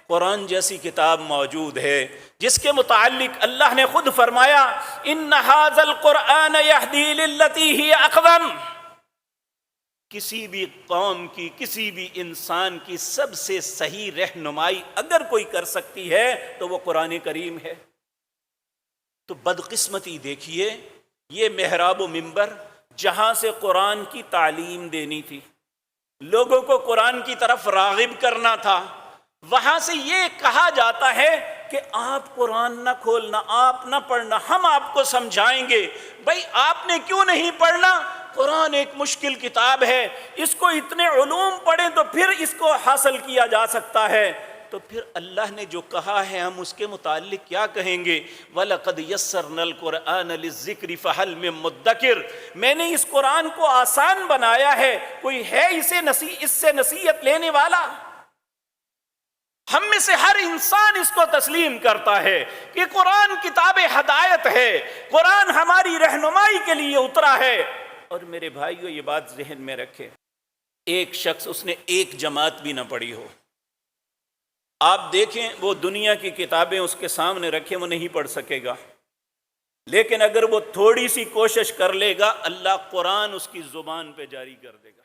قرآن جیسی کتاب موجود ہے جس کے متعلق اللہ نے خود فرمایا ان ھذا القرآن یہدی للتی ہی اقوم۔ کسی بھی قوم کی، کسی بھی انسان کی سب سے صحیح رہنمائی اگر کوئی کر سکتی ہے تو وہ قرآن کریم ہے۔ تو بدقسمتی دیکھیے، یہ محراب و منبر جہاں سے قرآن کی تعلیم دینی تھی، لوگوں کو قرآن کی طرف راغب کرنا تھا، وہاں سے یہ کہا جاتا ہے کہ آپ قرآن نہ کھولنا، آپ نہ پڑھنا، ہم آپ کو سمجھائیں گے۔ بھائی آپ نے کیوں نہیں پڑھنا؟ قرآن ایک مشکل کتاب ہے، اس کو اتنے علوم پڑھیں تو پھر اس کو حاصل کیا جا سکتا ہے۔ تو پھر اللہ نے جو کہا ہے ہم اس کے متعلق کیا کہیں گے؟ وَلَقَدْ يَسَّرْنَا الْقُرْآنَ لِلذِّكْرِ فَهَلْ مِن مُدَّكِرٍ، میں نے اس قرآن کو آسان بنایا ہے، کوئی ہے اس سے نصیحت لینے والا؟ ہم میں سے ہر انسان اس کو تسلیم کرتا ہے کہ قرآن کتاب ہدایت ہے، قرآن ہماری رہنمائی کے لیے اترا ہے۔ اور میرے بھائیو یہ بات ذہن میں رکھے، ایک شخص اس نے ایک جماعت بھی نہ پڑھی ہو، آپ دیکھیں وہ دنیا کی کتابیں اس کے سامنے رکھیں وہ نہیں پڑھ سکے گا، لیکن اگر وہ تھوڑی سی کوشش کر لے گا اللہ قرآن اس کی زبان پہ جاری کر دے گا۔